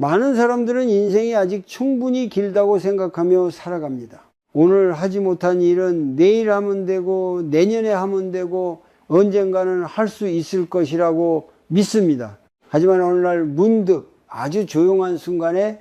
많은 사람들은 인생이 아직 충분히 길다고 생각하며 살아갑니다. 오늘 하지 못한 일은 내일 하면 되고 내년에 하면 되고 언젠가는 할 수 있을 것이라고 믿습니다. 하지만 어느 날 문득 아주 조용한 순간에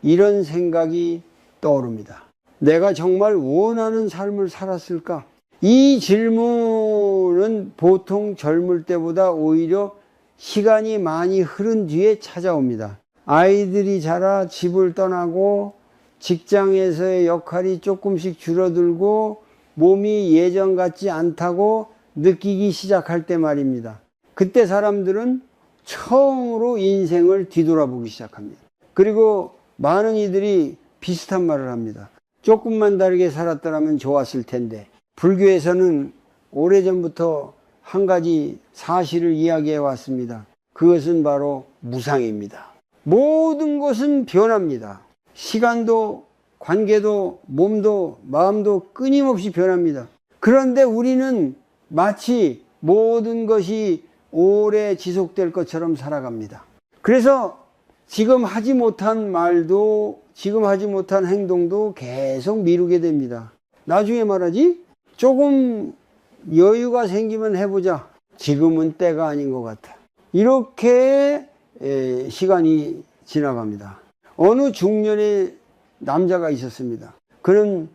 이런 생각이 떠오릅니다. 내가 정말 원하는 삶을 살았을까? 이 질문은 보통 젊을 때보다 오히려 시간이 많이 흐른 뒤에 찾아옵니다. 아이들이 자라 집을 떠나고 직장에서의 역할이 조금씩 줄어들고 몸이 예전 같지 않다고 느끼기 시작할 때 말입니다. 그때 사람들은 처음으로 인생을 뒤돌아보기 시작합니다. 그리고 많은 이들이 비슷한 말을 합니다. 조금만 다르게 살았더라면 좋았을 텐데. 불교에서는 오래전부터 한 가지 사실을 이야기해 왔습니다. 그것은 바로 무상입니다. 모든 것은 변합니다. 시간도, 관계도, 몸도, 마음도 끊임없이 변합니다. 그런데 우리는 마치 모든 것이 오래 지속될 것처럼 살아갑니다. 그래서 지금 하지 못한 말도, 지금 하지 못한 행동도 계속 미루게 됩니다. 나중에 말하지? 조금 여유가 생기면 해보자. 지금은 때가 아닌 것 같아. 이렇게 시간이 지나갑니다. 어느 중년의 남자가 있었습니다. 그는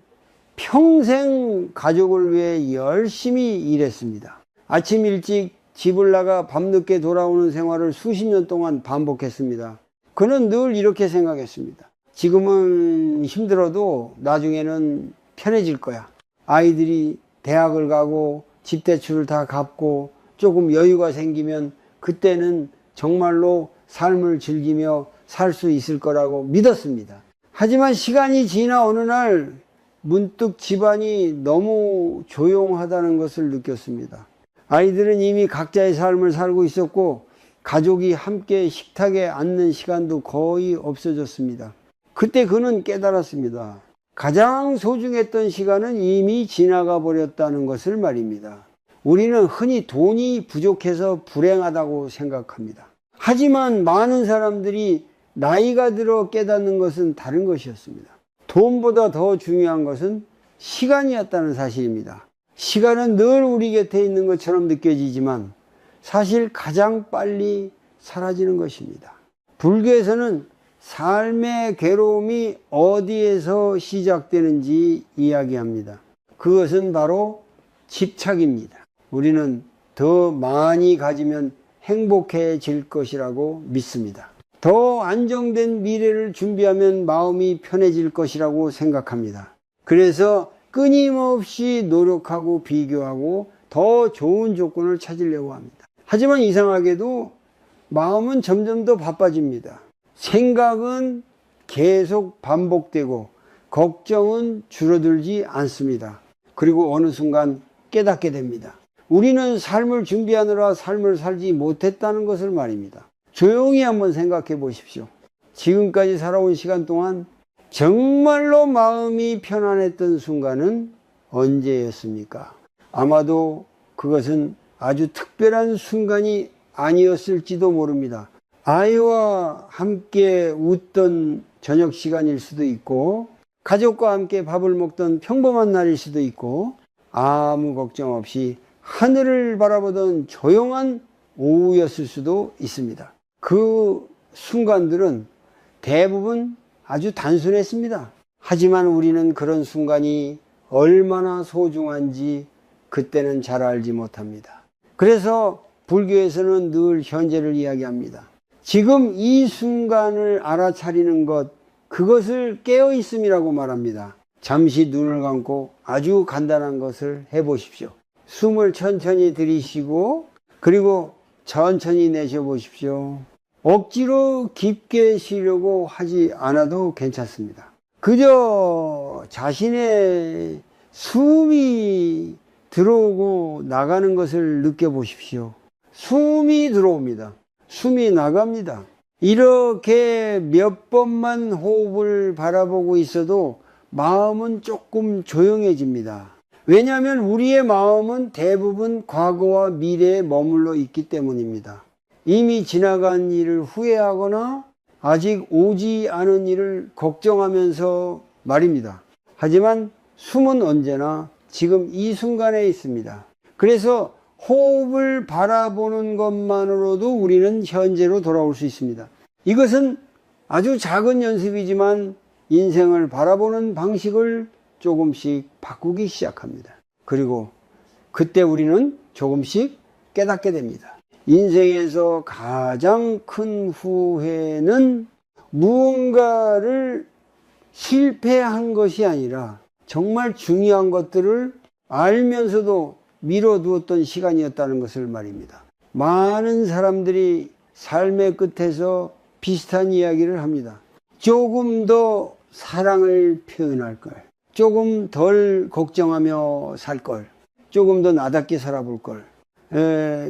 평생 가족을 위해 열심히 일했습니다. 아침 일찍 집을 나가 밤늦게 돌아오는 생활을 수십 년 동안 반복했습니다. 그는 늘 이렇게 생각했습니다. 지금은 힘들어도 나중에는 편해질 거야. 아이들이 대학을 가고 집 대출을 다 갚고 조금 여유가 생기면 그때는 정말로 삶을 즐기며 살 수 있을 거라고 믿었습니다. 하지만 시간이 지나 어느 날 문득 집안이 너무 조용하다는 것을 느꼈습니다. 아이들은 이미 각자의 삶을 살고 있었고 가족이 함께 식탁에 앉는 시간도 거의 없어졌습니다. 그때 그는 깨달았습니다. 가장 소중했던 시간은 이미 지나가 버렸다는 것을 말입니다. 우리는 흔히 돈이 부족해서 불행하다고 생각합니다. 하지만 많은 사람들이 나이가 들어 깨닫는 것은 다른 것이었습니다. 돈보다 더 중요한 것은 시간이었다는 사실입니다. 시간은 늘 우리 곁에 있는 것처럼 느껴지지만 사실 가장 빨리 사라지는 것입니다. 불교에서는 삶의 괴로움이 어디에서 시작되는지 이야기합니다. 그것은 바로 집착입니다. 우리는 더 많이 가지면 행복해질 것이라고 믿습니다. 더 안정된 미래를 준비하면 마음이 편해질 것이라고 생각합니다. 그래서 끊임없이 노력하고 비교하고 더 좋은 조건을 찾으려고 합니다. 하지만 이상하게도 마음은 점점 더 바빠집니다. 생각은 계속 반복되고 걱정은 줄어들지 않습니다. 그리고 어느 순간 깨닫게 됩니다. 우리는 삶을 준비하느라 삶을 살지 못했다는 것을 말입니다. 조용히 한번 생각해 보십시오. 지금까지 살아온 시간 동안 정말로 마음이 편안했던 순간은 언제였습니까? 아마도 그것은 아주 특별한 순간이 아니었을지도 모릅니다. 아이와 함께 웃던 저녁 시간일 수도 있고 가족과 함께 밥을 먹던 평범한 날일 수도 있고 아무 걱정 없이 하늘을 바라보던 조용한 오후였을 수도 있습니다. 그 순간들은 대부분 아주 단순했습니다. 하지만 우리는 그런 순간이 얼마나 소중한지 그때는 잘 알지 못합니다. 그래서 불교에서는 늘 현재를 이야기합니다. 지금 이 순간을 알아차리는 것, 그것을 깨어있음이라고 말합니다. 잠시 눈을 감고 아주 간단한 것을 해보십시오. 숨을 천천히 들이쉬고 그리고 천천히 내쉬어보십시오. 억지로 깊게 쉬려고 하지 않아도 괜찮습니다. 그저 자신의 숨이 들어오고 나가는 것을 느껴보십시오. 숨이 들어옵니다. 숨이 나갑니다. 이렇게 몇 번만 호흡을 바라보고 있어도 마음은 조금 조용해집니다. 왜냐하면 우리의 마음은 대부분 과거와 미래에 머물러 있기 때문입니다. 이미 지나간 일을 후회하거나 아직 오지 않은 일을 걱정하면서 말입니다. 하지만 숨은 언제나 지금 이 순간에 있습니다. 그래서 호흡을 바라보는 것만으로도 우리는 현재로 돌아올 수 있습니다. 이것은 아주 작은 연습이지만 인생을 바라보는 방식을 조금씩 바꾸기 시작합니다. 그리고 그때 우리는 조금씩 깨닫게 됩니다. 인생에서 가장 큰 후회는 무언가를 실패한 것이 아니라 정말 중요한 것들을 알면서도 미뤄두었던 시간이었다는 것을 말입니다. 많은 사람들이 삶의 끝에서 비슷한 이야기를 합니다. 조금 더 사랑을 표현할 걸, 조금 덜 걱정하며 살 걸, 조금 더 나답게 살아볼 걸.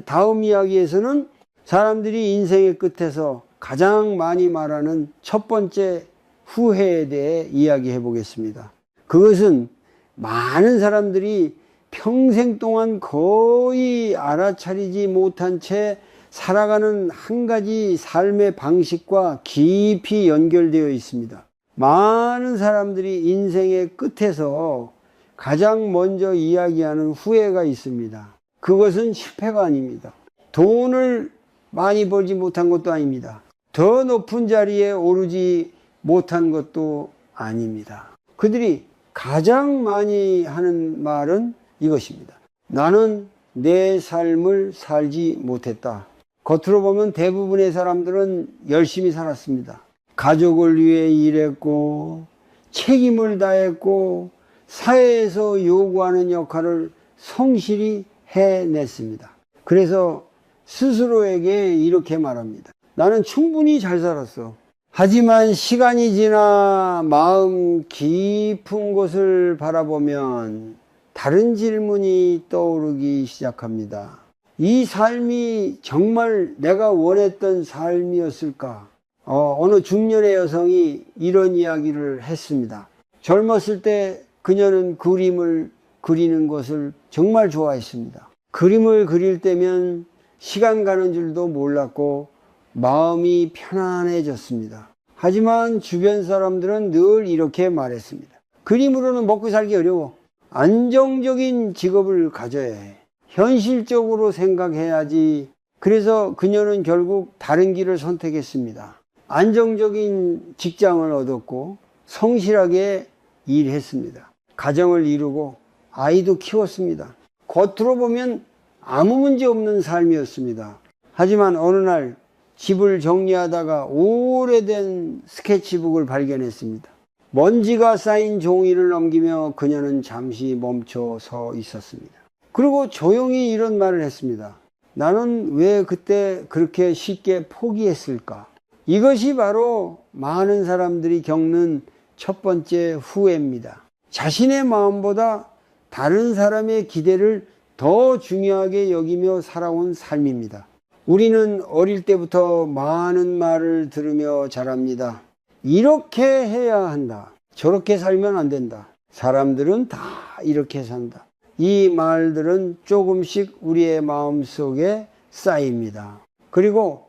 다음 이야기에서는 사람들이 인생의 끝에서 가장 많이 말하는 첫 번째 후회에 대해 이야기해 보겠습니다. 그것은 많은 사람들이 평생 동안 거의 알아차리지 못한 채 살아가는 한 가지 삶의 방식과 깊이 연결되어 있습니다. 많은 사람들이 인생의 끝에서 가장 먼저 이야기하는 후회가 있습니다. 그것은 실패가 아닙니다. 돈을 많이 벌지 못한 것도 아닙니다. 더 높은 자리에 오르지 못한 것도 아닙니다. 그들이 가장 많이 하는 말은 이것입니다. 나는 내 삶을 살지 못했다. 겉으로 보면 대부분의 사람들은 열심히 살았습니다. 가족을 위해 일했고 책임을 다했고 사회에서 요구하는 역할을 성실히 해냈습니다. 그래서 스스로에게 이렇게 말합니다. 나는 충분히 잘 살았어. 하지만 시간이 지나 마음 깊은 곳을 바라보면 다른 질문이 떠오르기 시작합니다. 이 삶이 정말 내가 원했던 삶이었을까? 어느 중년의 여성이 이런 이야기를 했습니다. 젊었을 때 그녀는 그림을 그리는 것을 정말 좋아했습니다. 그림을 그릴 때면 시간 가는 줄도 몰랐고 마음이 편안해졌습니다. 하지만 주변 사람들은 늘 이렇게 말했습니다. 그림으로는 먹고 살기 어려워. 안정적인 직업을 가져야 해. 현실적으로 생각해야지. 그래서 그녀는 결국 다른 길을 선택했습니다. 안정적인 직장을 얻었고 성실하게 일했습니다. 가정을 이루고 아이도 키웠습니다. 겉으로 보면 아무 문제 없는 삶이었습니다. 하지만 어느 날 집을 정리하다가 오래된 스케치북을 발견했습니다. 먼지가 쌓인 종이를 넘기며 그녀는 잠시 멈춰 서 있었습니다. 그리고 조용히 이런 말을 했습니다. 나는 왜 그때 그렇게 쉽게 포기했을까? 이것이 바로 많은 사람들이 겪는 첫 번째 후회입니다. 자신의 마음보다 다른 사람의 기대를 더 중요하게 여기며 살아온 삶입니다. 우리는 어릴 때부터 많은 말을 들으며 자랍니다. 이렇게 해야 한다. 저렇게 살면 안 된다. 사람들은 다 이렇게 산다. 이 말들은 조금씩 우리의 마음속에 쌓입니다. 그리고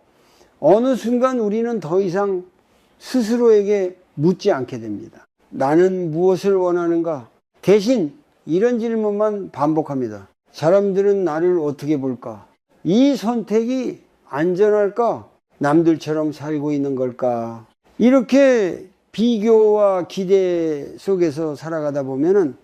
어느 순간 우리는 더 이상 스스로에게 묻지 않게 됩니다. 나는 무엇을 원하는가? 대신 이런 질문만 반복합니다. 사람들은 나를 어떻게 볼까? 이 선택이 안전할까? 남들처럼 살고 있는 걸까? 이렇게 비교와 기대 속에서 살아가다 보면은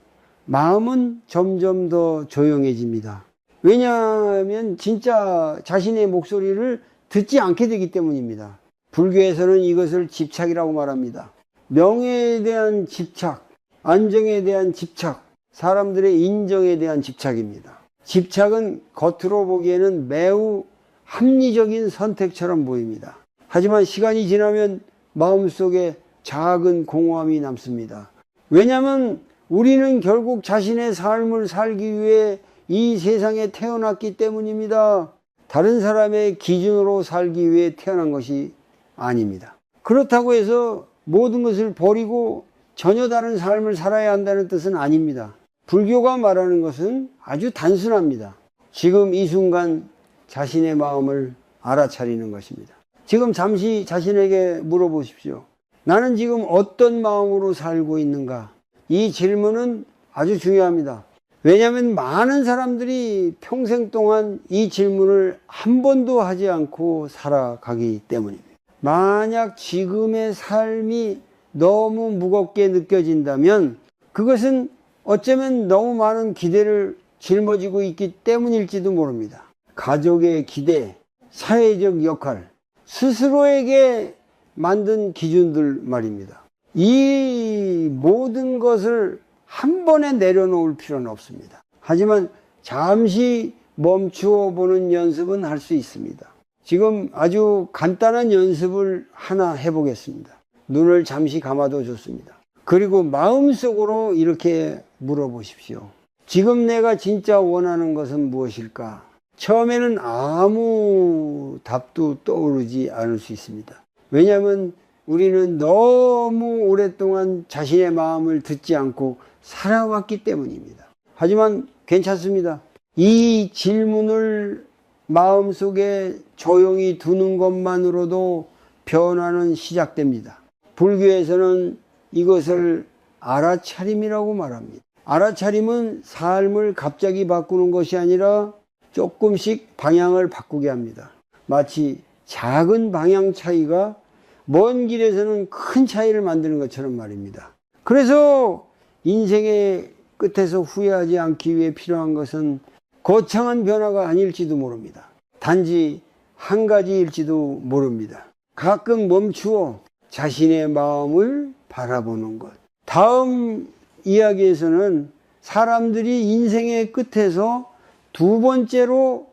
마음은 점점 더 조용해집니다. 왜냐하면 진짜 자신의 목소리를 듣지 않게 되기 때문입니다. 불교에서는 이것을 집착이라고 말합니다. 명예에 대한 집착, 안정에 대한 집착, 사람들의 인정에 대한 집착입니다. 집착은 겉으로 보기에는 매우 합리적인 선택처럼 보입니다. 하지만 시간이 지나면 마음속에 작은 공허함이 남습니다. 왜냐하면 우리는 결국 자신의 삶을 살기 위해 이 세상에 태어났기 때문입니다. 다른 사람의 기준으로 살기 위해 태어난 것이 아닙니다. 그렇다고 해서 모든 것을 버리고 전혀 다른 삶을 살아야 한다는 뜻은 아닙니다. 불교가 말하는 것은 아주 단순합니다. 지금 이 순간 자신의 마음을 알아차리는 것입니다. 지금 잠시 자신에게 물어보십시오. 나는 지금 어떤 마음으로 살고 있는가? 이 질문은 아주 중요합니다. 왜냐하면 많은 사람들이 평생 동안 이 질문을 한 번도 하지 않고 살아가기 때문입니다. 만약 지금의 삶이 너무 무겁게 느껴진다면 그것은 어쩌면 너무 많은 기대를 짊어지고 있기 때문일지도 모릅니다. 가족의 기대, 사회적 역할, 스스로에게 만든 기준들 말입니다. 이 모든 것을 한 번에 내려놓을 필요는 없습니다. 하지만 잠시 멈추어 보는 연습은 할 수 있습니다. 지금 아주 간단한 연습을 하나 해보겠습니다. 눈을 잠시 감아도 좋습니다. 그리고 마음속으로 이렇게 물어보십시오. 지금 내가 진짜 원하는 것은 무엇일까? 처음에는 아무 답도 떠오르지 않을 수 있습니다. 왜냐하면 우리는 너무 오랫동안 자신의 마음을 듣지 않고 살아왔기 때문입니다. 하지만 괜찮습니다. 이 질문을 마음속에 조용히 두는 것만으로도 변화는 시작됩니다. 불교에서는 이것을 알아차림이라고 말합니다. 알아차림은 삶을 갑자기 바꾸는 것이 아니라 조금씩 방향을 바꾸게 합니다. 마치 작은 방향 차이가 먼 길에서는 큰 차이를 만드는 것처럼 말입니다. 그래서 인생의 끝에서 후회하지 않기 위해 필요한 것은 거창한 변화가 아닐지도 모릅니다. 단지 한 가지일지도 모릅니다. 가끔 멈추어 자신의 마음을 바라보는 것. 다음 이야기에서는 사람들이 인생의 끝에서 두 번째로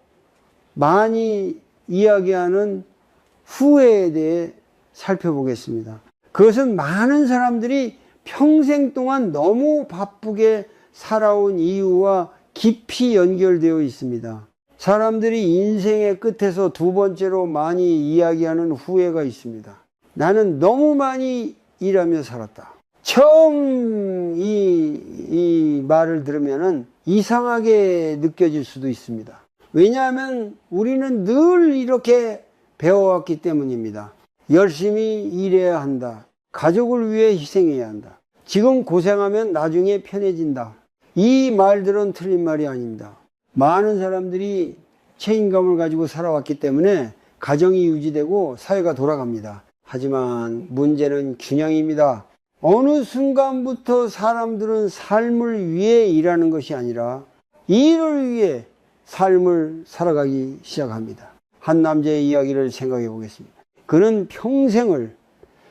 많이 이야기하는 후회에 대해 살펴보겠습니다. 그것은 많은 사람들이 평생 동안 너무 바쁘게 살아온 이유와 깊이 연결되어 있습니다. 사람들이 인생의 끝에서 두 번째로 많이 이야기하는 후회가 있습니다. 나는 너무 많이 일하며 살았다. 처음 이 말을 들으면 이상하게 느껴질 수도 있습니다. 왜냐하면 우리는 늘 이렇게 배워왔기 때문입니다. 열심히 일해야 한다. 가족을 위해 희생해야 한다. 지금 고생하면 나중에 편해진다. 이 말들은 틀린 말이 아닙니다. 많은 사람들이 책임감을 가지고 살아왔기 때문에 가정이 유지되고 사회가 돌아갑니다. 하지만 문제는 균형입니다. 어느 순간부터 사람들은 삶을 위해 일하는 것이 아니라 일을 위해 삶을 살아가기 시작합니다. 한 남자의 이야기를 생각해 보겠습니다. 그는 평생을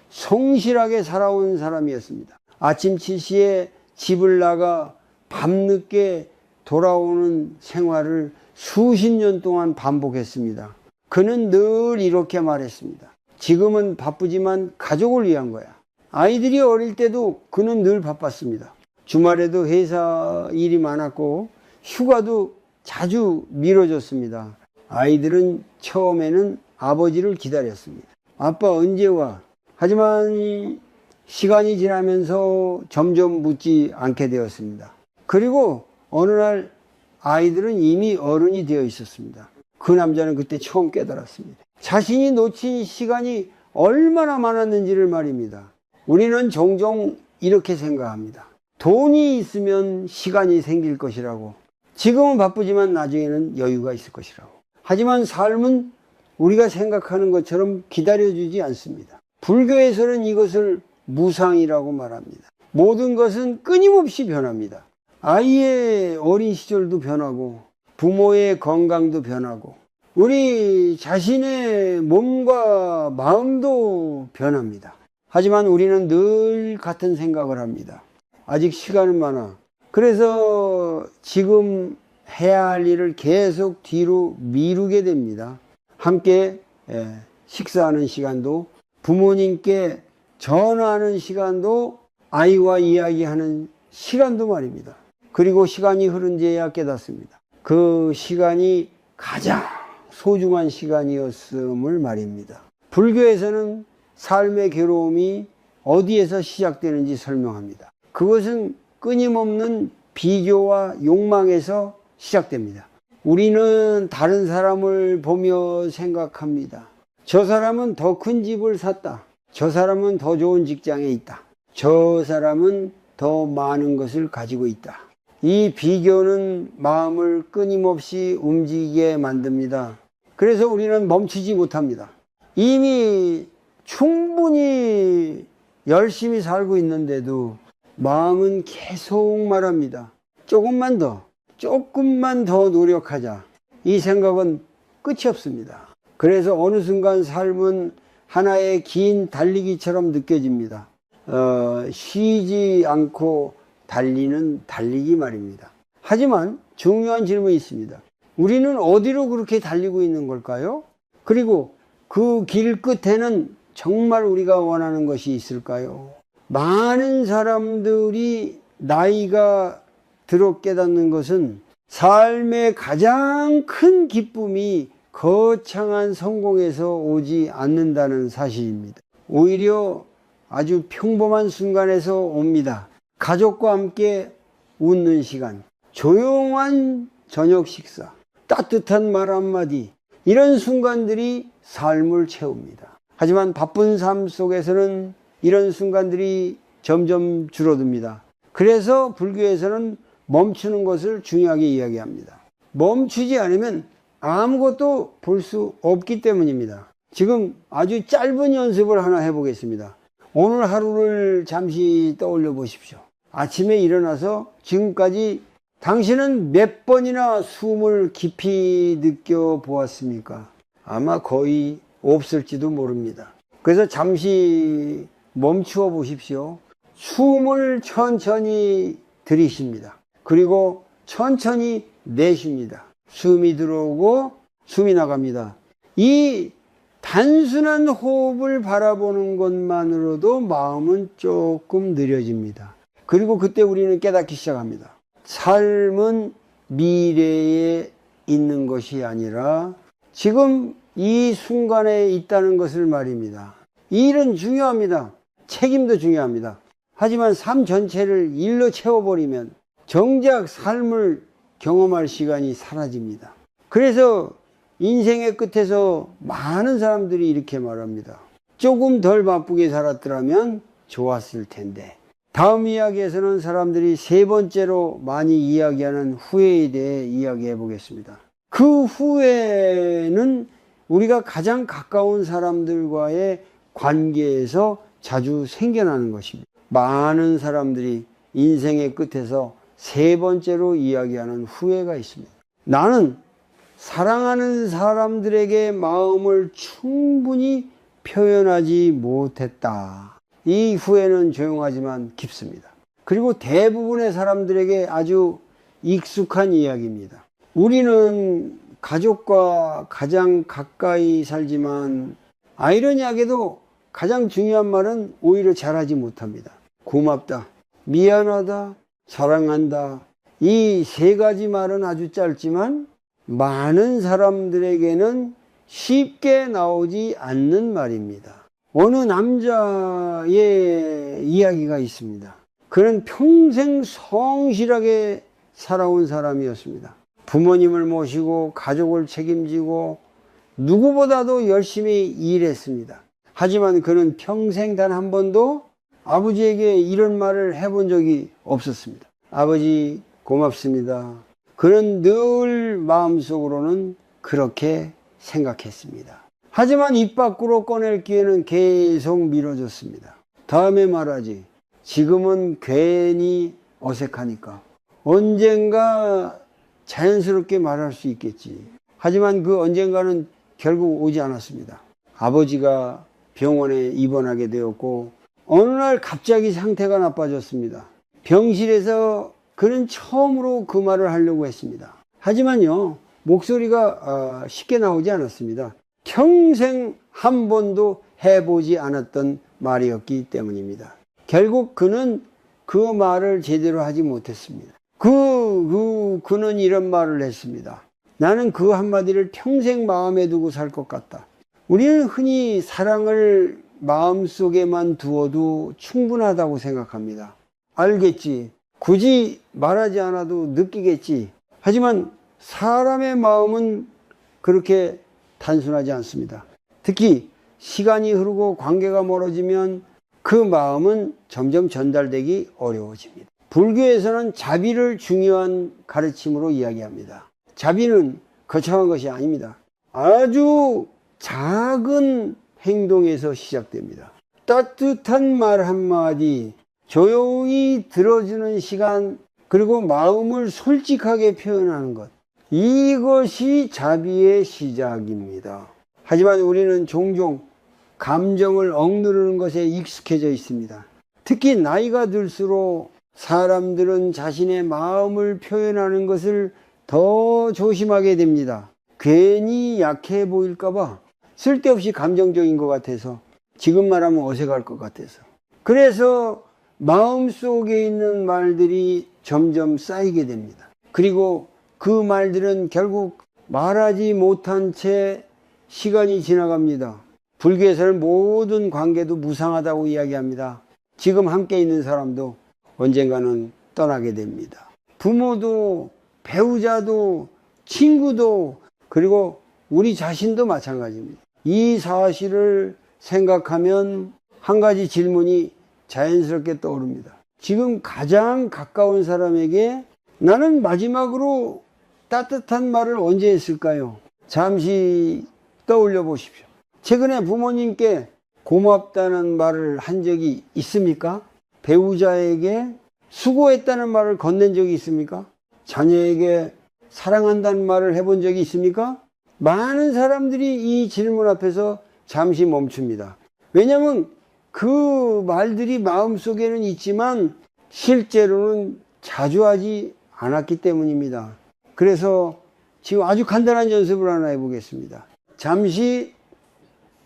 성실하게 살아온 사람이었습니다. 아침 7시에 집을 나가 밤늦게 돌아오는 생활을 수십 년 동안 반복했습니다. 그는 늘 이렇게 말했습니다. 지금은 바쁘지만 가족을 위한 거야. 아이들이 어릴 때도 그는 늘 바빴습니다. 주말에도 회사 일이 많았고 휴가도 자주 미뤄졌습니다. 아이들은 처음에는 아버지를 기다렸습니다. 아빠 언제 와? 하지만 시간이 지나면서 점점 묻지 않게 되었습니다. 그리고 어느 날 아이들은 이미 어른이 되어 있었습니다. 그 남자는 그때 처음 깨달았습니다. 자신이 놓친 시간이 얼마나 많았는지를 말입니다. 우리는 종종 이렇게 생각합니다. 돈이 있으면 시간이 생길 것이라고. 지금은 바쁘지만 나중에는 여유가 있을 것이라고. 하지만 삶은 우리가 생각하는 것처럼 기다려주지 않습니다. 불교에서는 이것을 무상이라고 말합니다. 모든 것은 끊임없이 변합니다. 아이의 어린 시절도 변하고 부모의 건강도 변하고 우리 자신의 몸과 마음도 변합니다. 하지만 우리는 늘 같은 생각을 합니다. 아직 시간은 많아. 그래서 지금 해야 할 일을 계속 뒤로 미루게 됩니다. 함께 식사하는 시간도, 부모님께 전화하는 시간도, 아이와 이야기하는 시간도 말입니다. 그리고 시간이 흐른지야 깨닫습니다. 그 시간이 가장 소중한 시간이었음을 말입니다. 불교에서는 삶의 괴로움이 어디에서 시작되는지 설명합니다. 그것은 끊임없는 비교와 욕망에서 시작됩니다. 우리는 다른 사람을 보며 생각합니다. 저 사람은 더 큰 집을 샀다. 저 사람은 더 좋은 직장에 있다. 저 사람은 더 많은 것을 가지고 있다. 이 비교는 마음을 끊임없이 움직이게 만듭니다. 그래서 우리는 멈추지 못합니다. 이미 충분히 열심히 살고 있는데도 마음은 계속 말합니다. 조금만 더 노력하자. 이 생각은 끝이 없습니다. 그래서 어느 순간 삶은 하나의 긴 달리기처럼 느껴집니다. 쉬지 않고 달리는 달리기 말입니다. 하지만 중요한 질문이 있습니다. 우리는 어디로 그렇게 달리고 있는 걸까요? 그리고 그 길 끝에는 정말 우리가 원하는 것이 있을까요? 많은 사람들이 나이가 들어 깨닫는 것은 삶의 가장 큰 기쁨이 거창한 성공에서 오지 않는다는 사실입니다. 오히려 아주 평범한 순간에서 옵니다. 가족과 함께 웃는 시간, 조용한 저녁 식사, 따뜻한 말 한마디, 이런 순간들이 삶을 채웁니다. 하지만 바쁜 삶 속에서는 이런 순간들이 점점 줄어듭니다. 그래서 불교에서는 멈추는 것을 중요하게 이야기합니다. 멈추지 않으면 아무것도 볼 수 없기 때문입니다. 지금 아주 짧은 연습을 하나 해보겠습니다. 오늘 하루를 잠시 떠올려 보십시오. 아침에 일어나서 지금까지 당신은 몇 번이나 숨을 깊이 느껴 보았습니까? 아마 거의 없을지도 모릅니다. 그래서 잠시 멈추어 보십시오. 숨을 천천히 들이쉽니다. 그리고 천천히 내쉽니다. 숨이 들어오고 숨이 나갑니다. 이 단순한 호흡을 바라보는 것만으로도 마음은 조금 느려집니다. 그리고 그때 우리는 깨닫기 시작합니다. 삶은 미래에 있는 것이 아니라 지금 이 순간에 있다는 것을 말입니다. 이 일은 중요합니다. 책임도 중요합니다. 하지만 삶 전체를 일로 채워버리면 정작 삶을 경험할 시간이 사라집니다. 그래서 인생의 끝에서 많은 사람들이 이렇게 말합니다. 조금 덜 바쁘게 살았더라면 좋았을 텐데. 다음 이야기에서는 사람들이 세 번째로 많이 이야기하는 후회에 대해 이야기해 보겠습니다. 그 후회는 우리가 가장 가까운 사람들과의 관계에서 자주 생겨나는 것입니다. 많은 사람들이 인생의 끝에서 세 번째로 이야기하는 후회가 있습니다. 나는 사랑하는 사람들에게 마음을 충분히 표현하지 못했다. 이 후회는 조용하지만 깊습니다. 그리고 대부분의 사람들에게 아주 익숙한 이야기입니다. 우리는 가족과 가장 가까이 살지만 아이러니하게도 가장 중요한 말은 오히려 잘하지 못합니다. 고맙다, 미안하다, 사랑한다. 이 세 가지 말은 아주 짧지만 많은 사람들에게는 쉽게 나오지 않는 말입니다. 어느 남자의 이야기가 있습니다. 그는 평생 성실하게 살아온 사람이었습니다. 부모님을 모시고 가족을 책임지고 누구보다도 열심히 일했습니다. 하지만 그는 평생 단 한 번도 아버지에게 이런 말을 해본 적이 없었습니다. 아버지 고맙습니다. 그는 늘 마음속으로는 그렇게 생각했습니다. 하지만 입 밖으로 꺼낼 기회는 계속 미뤄졌습니다. 다음에 말하지. 지금은 괜히 어색하니까. 언젠가 자연스럽게 말할 수 있겠지. 하지만 그 언젠가는 결국 오지 않았습니다. 아버지가 병원에 입원하게 되었고 어느 날 갑자기 상태가 나빠졌습니다. 병실에서 그는 처음으로 그 말을 하려고 했습니다. 하지만요, 목소리가 쉽게 나오지 않았습니다. 평생 한 번도 해보지 않았던 말이었기 때문입니다. 결국 그는 그 말을 제대로 하지 못했습니다. 그는 이런 말을 했습니다. 나는 그 한마디를 평생 마음에 두고 살 것 같다. 우리는 흔히 사랑을 마음속에만 두어도 충분하다고 생각합니다. 알겠지. 굳이 말하지 않아도 느끼겠지. 하지만 사람의 마음은 그렇게 단순하지 않습니다. 특히 시간이 흐르고 관계가 멀어지면 그 마음은 점점 전달되기 어려워집니다. 불교에서는 자비를 중요한 가르침으로 이야기합니다. 자비는 거창한 것이 아닙니다. 아주 작은 행동에서 시작됩니다. 따뜻한 말 한마디, 조용히 들어주는 시간, 그리고 마음을 솔직하게 표현하는 것, 이것이 자비의 시작입니다. 하지만 우리는 종종 감정을 억누르는 것에 익숙해져 있습니다. 특히 나이가 들수록 사람들은 자신의 마음을 표현하는 것을 더 조심하게 됩니다. 괜히 약해 보일까봐, 쓸데없이 감정적인 것 같아서, 지금 말하면 어색할 것 같아서. 그래서 마음속에 있는 말들이 점점 쌓이게 됩니다. 그리고 그 말들은 결국 말하지 못한 채 시간이 지나갑니다. 불교에서는 모든 관계도 무상하다고 이야기합니다. 지금 함께 있는 사람도 언젠가는 떠나게 됩니다. 부모도, 배우자도, 친구도, 그리고 우리 자신도 마찬가지입니다. 이 사실을 생각하면 한 가지 질문이 자연스럽게 떠오릅니다. 지금 가장 가까운 사람에게 나는 마지막으로 따뜻한 말을 언제 했을까요? 잠시 떠올려 보십시오. 최근에 부모님께 고맙다는 말을 한 적이 있습니까? 배우자에게 수고했다는 말을 건넨 적이 있습니까? 자녀에게 사랑한다는 말을 해본 적이 있습니까? 많은 사람들이 이 질문 앞에서 잠시 멈춥니다. 왜냐하면 그 말들이 마음속에는 있지만 실제로는 자주 하지 않았기 때문입니다. 그래서 지금 아주 간단한 연습을 하나 해보겠습니다. 잠시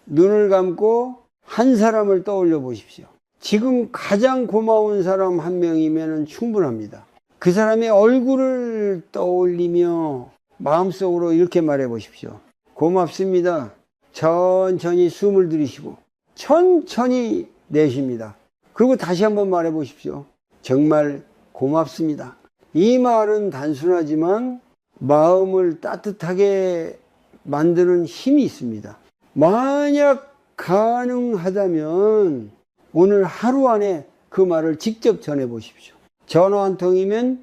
눈을 감고 한 사람을 떠올려 보십시오. 지금 가장 고마운 사람 한 명이면 충분합니다. 그 사람의 얼굴을 떠올리며 마음속으로 이렇게 말해 보십시오. 고맙습니다. 천천히 숨을 들이쉬고 천천히 내쉽니다. 그리고 다시 한번 말해 보십시오. 정말 고맙습니다. 이 말은 단순하지만 마음을 따뜻하게 만드는 힘이 있습니다. 만약 가능하다면 오늘 하루 안에 그 말을 직접 전해 보십시오. 전화 한 통이면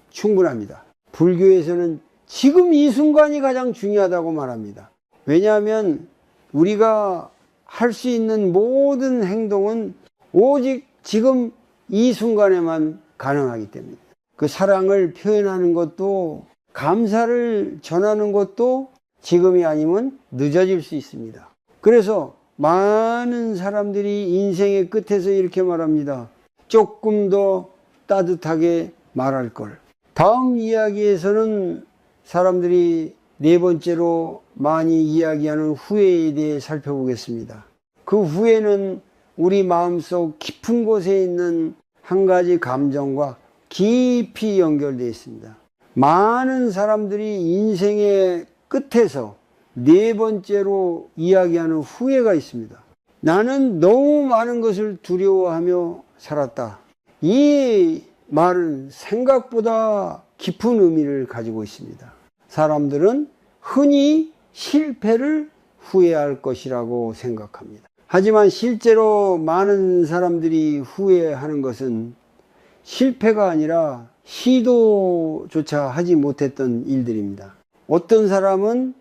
충분합니다. 불교에서는 지금 이 순간이 가장 중요하다고 말합니다. 왜냐하면 우리가 할 수 있는 모든 행동은 오직 지금 이 순간에만 가능하기 때문입니다. 그 사랑을 표현하는 것도, 감사를 전하는 것도 지금이 아니면 늦어질 수 있습니다. 그래서 많은 사람들이 인생의 끝에서 이렇게 말합니다. 조금 더 따뜻하게 말할 걸. 다음 이야기에서는 사람들이 네 번째로 많이 이야기하는 후회에 대해 살펴보겠습니다. 그 후회는 우리 마음속 깊은 곳에 있는 한 가지 감정과 깊이 연결되어 있습니다. 많은 사람들이 인생의 끝에서 네 번째로 이야기하는 후회가 있습니다. 나는 너무 많은 것을 두려워하며 살았다. 이 말은 생각보다 깊은 의미를 가지고 있습니다. 사람들은 흔히 실패를 후회할 것이라고 생각합니다. 하지만 실제로 많은 사람들이 후회하는 것은 실패가 아니라 시도조차 하지 못했던 일들입니다. 어떤 사람은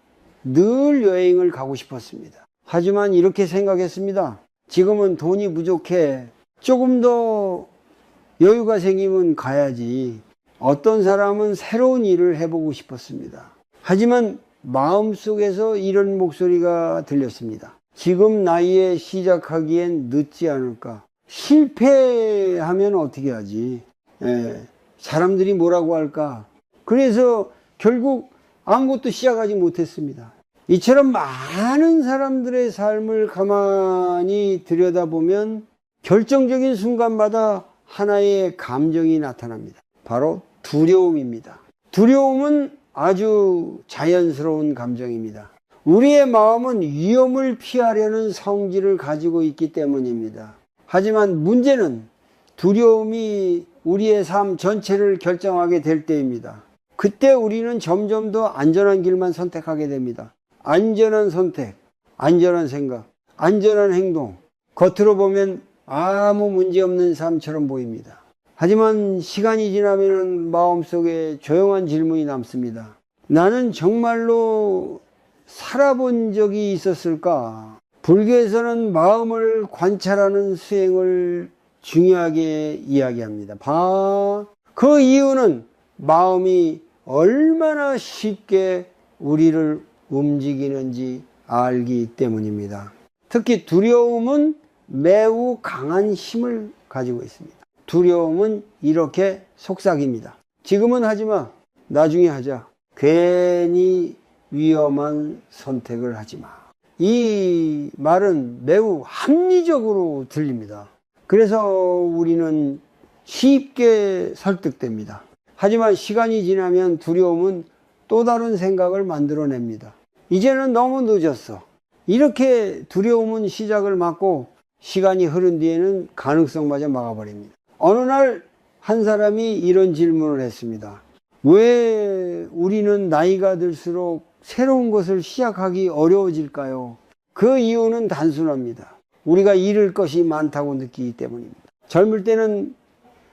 늘 여행을 가고 싶었습니다. 하지만 이렇게 생각했습니다. 지금은 돈이 부족해. 조금 더 여유가 생기면 가야지. 어떤 사람은 새로운 일을 해보고 싶었습니다. 하지만 마음속에서 이런 목소리가 들렸습니다. 지금 나이에 시작하기엔 늦지 않을까? 실패하면 어떻게 하지? 사람들이 뭐라고 할까? 그래서 결국 아무것도 시작하지 못했습니다. 이처럼 많은 사람들의 삶을 가만히 들여다보면 결정적인 순간마다 하나의 감정이 나타납니다. 바로 두려움입니다. 두려움은 아주 자연스러운 감정입니다. 우리의 마음은 위험을 피하려는 성질을 가지고 있기 때문입니다. 하지만 문제는 두려움이 우리의 삶 전체를 결정하게 될 때입니다. 그때 우리는 점점 더 안전한 길만 선택하게 됩니다. 안전한 선택, 안전한 생각, 안전한 행동, 겉으로 보면 아무 문제 없는 삶처럼 보입니다. 하지만 시간이 지나면 마음속에 조용한 질문이 남습니다. 나는 정말로 살아본 적이 있었을까? 불교에서는 마음을 관찰하는 수행을 중요하게 이야기합니다. 그 이유는 마음이 얼마나 쉽게 우리를 움직이는지 알기 때문입니다. 특히 두려움은 매우 강한 힘을 가지고 있습니다. 두려움은 이렇게 속삭입니다. 지금은 하지마. 나중에 하자. 괜히 위험한 선택을 하지마. 이 말은 매우 합리적으로 들립니다. 그래서 우리는 쉽게 설득됩니다. 하지만 시간이 지나면 두려움은 또 다른 생각을 만들어냅니다. 이제는 너무 늦었어. 이렇게 두려움은 시작을 막고 시간이 흐른 뒤에는 가능성마저 막아버립니다. 어느 날 한 사람이 이런 질문을 했습니다. 왜 우리는 나이가 들수록 새로운 것을 시작하기 어려워질까요? 그 이유는 단순합니다. 우리가 잃을 것이 많다고 느끼기 때문입니다. 젊을 때는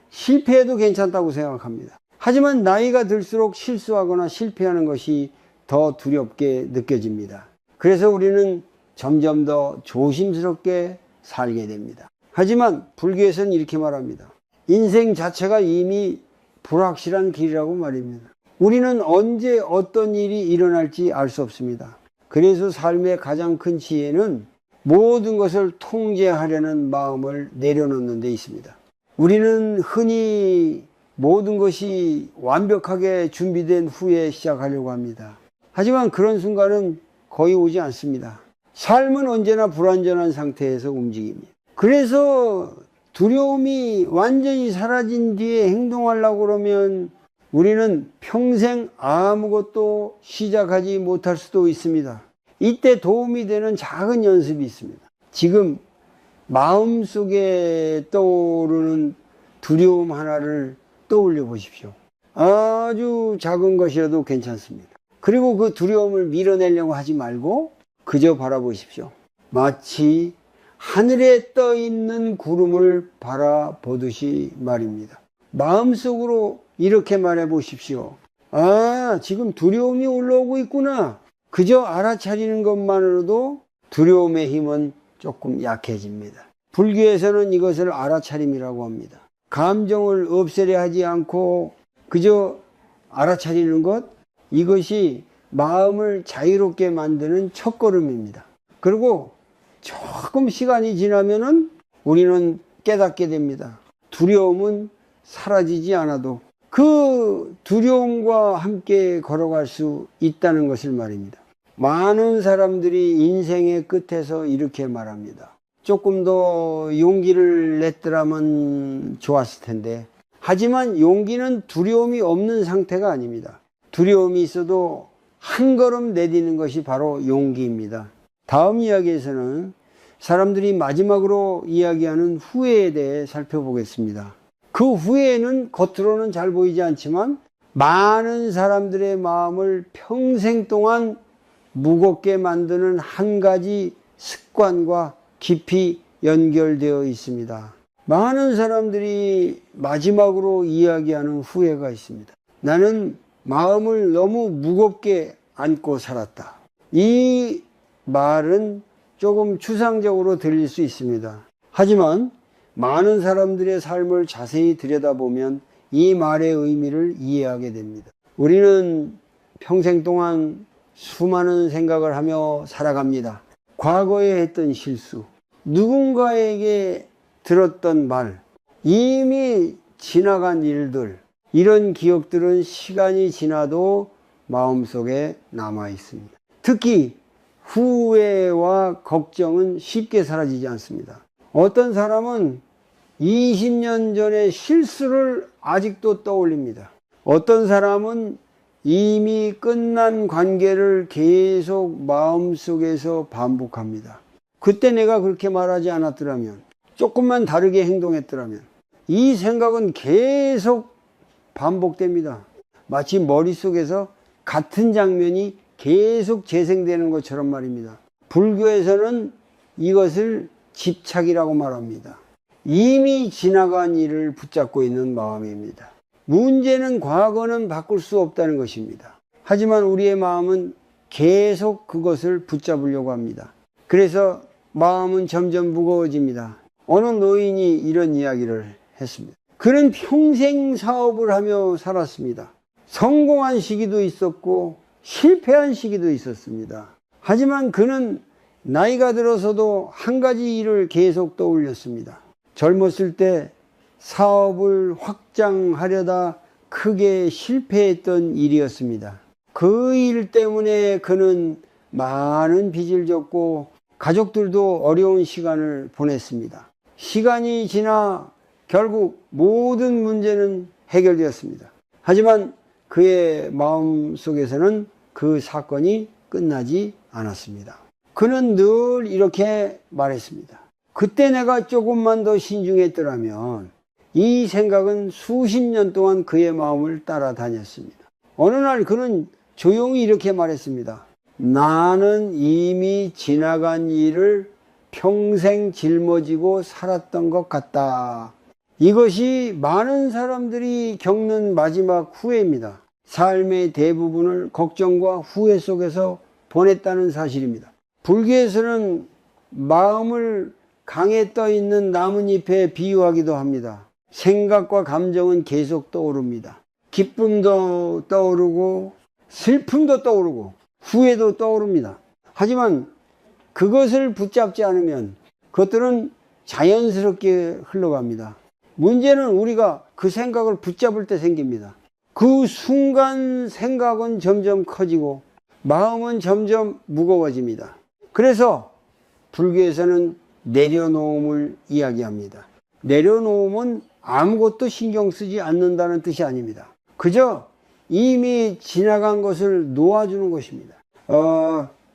실패해도 괜찮다고 생각합니다. 하지만 나이가 들수록 실수하거나 실패하는 것이 더 두렵게 느껴집니다. 그래서 우리는 점점 더 조심스럽게 살게 됩니다. 하지만 불교에서는 이렇게 말합니다. 인생 자체가 이미 불확실한 길이라고 말입니다. 우리는 언제 어떤 일이 일어날지 알 수 없습니다. 그래서 삶의 가장 큰 지혜는 모든 것을 통제하려는 마음을 내려놓는 데 있습니다. 우리는 흔히 모든 것이 완벽하게 준비된 후에 시작하려고 합니다. 하지만 그런 순간은 거의 오지 않습니다. 삶은 언제나 불완전한 상태에서 움직입니다. 그래서 두려움이 완전히 사라진 뒤에 행동하려고 그러면 우리는 평생 아무것도 시작하지 못할 수도 있습니다. 이때 도움이 되는 작은 연습이 있습니다. 지금 마음속에 떠오르는 두려움 하나를 떠올려 보십시오. 아주 작은 것이라도 괜찮습니다. 그리고 그 두려움을 밀어내려고 하지 말고 그저 바라보십시오. 마치 하늘에 떠 있는 구름을 바라보듯이 말입니다. 마음속으로 이렇게 말해 보십시오. 아, 지금 두려움이 올라오고 있구나. 그저 알아차리는 것만으로도 두려움의 힘은 조금 약해집니다. 불교에서는 이것을 알아차림이라고 합니다. 감정을 없애려 하지 않고 그저 알아차리는 것, 이것이 마음을 자유롭게 만드는 첫걸음입니다. 그리고 조금 시간이 지나면은 우리는 깨닫게 됩니다. 두려움은 사라지지 않아도 그 두려움과 함께 걸어갈 수 있다는 것을 말입니다. 많은 사람들이 인생의 끝에서 이렇게 말합니다. 조금 더 용기를 냈더라면 좋았을 텐데. 하지만 용기는 두려움이 없는 상태가 아닙니다. 두려움이 있어도 한 걸음 내디는 것이 바로 용기입니다. 다음 이야기에서는 사람들이 마지막으로 이야기하는 후회에 대해 살펴보겠습니다. 그 후회는 겉으로는 잘 보이지 않지만 많은 사람들의 마음을 평생 동안 무겁게 만드는 한 가지 습관과 깊이 연결되어 있습니다. 많은 사람들이 마지막으로 이야기하는 후회가 있습니다. 나는 마음을 너무 무겁게 안고 살았다. 이 말은 조금 추상적으로 들릴 수 있습니다. 하지만 많은 사람들의 삶을 자세히 들여다보면 이 말의 의미를 이해하게 됩니다. 우리는 평생 동안 수많은 생각을 하며 살아갑니다. 과거에 했던 실수, 누군가에게 들었던 말, 이미 지나간 일들, 이런 기억들은 시간이 지나도 마음속에 남아 있습니다. 특히 후회와 걱정은 쉽게 사라지지 않습니다. 어떤 사람은 20년 전의 실수를 아직도 떠올립니다. 어떤 사람은 이미 끝난 관계를 계속 마음속에서 반복합니다. 그때 내가 그렇게 말하지 않았더라면, 조금만 다르게 행동했더라면, 이 생각은 계속 반복됩니다. 마치 머릿속에서 같은 장면이 계속 재생되는 것처럼 말입니다. 불교에서는 이것을 집착이라고 말합니다. 이미 지나간 일을 붙잡고 있는 마음입니다. 문제는 과거는 바꿀 수 없다는 것입니다. 하지만 우리의 마음은 계속 그것을 붙잡으려고 합니다. 그래서 마음은 점점 무거워집니다. 어느 노인이 이런 이야기를 했습니다. 그는 평생 사업을 하며 살았습니다. 성공한 시기도 있었고 실패한 시기도 있었습니다. 하지만 그는 나이가 들어서도 한 가지 일을 계속 떠올렸습니다. 젊었을 때 사업을 확장하려다 크게 실패했던 일이었습니다. 그 일 때문에 그는 많은 빚을 졌고 가족들도 어려운 시간을 보냈습니다. 시간이 지나 결국 모든 문제는 해결되었습니다. 하지만 그의 마음속에서는 그 사건이 끝나지 않았습니다. 그는 늘 이렇게 말했습니다. 그때 내가 조금만 더 신중했더라면 이 생각은 수십 년 동안 그의 마음을 따라다녔습니다. 어느 날 그는 조용히 이렇게 말했습니다. 나는 이미 지나간 일을 평생 짊어지고 살았던 것 같다. 이것이 많은 사람들이 겪는 마지막 후회입니다. 삶의 대부분을 걱정과 후회 속에서 보냈다는 사실입니다. 불교에서는 마음을 강에 떠 있는 나뭇잎에 비유하기도 합니다. 생각과 감정은 계속 떠오릅니다. 기쁨도 떠오르고 슬픔도 떠오르고 후회도 떠오릅니다. 하지만 그것을 붙잡지 않으면 그것들은 자연스럽게 흘러갑니다. 문제는 우리가 그 생각을 붙잡을 때 생깁니다. 그 순간 생각은 점점 커지고 마음은 점점 무거워집니다. 그래서 불교에서는 내려놓음을 이야기합니다. 내려놓음은 아무것도 신경 쓰지 않는다는 뜻이 아닙니다. 그저 이미 지나간 것을 놓아주는 것입니다.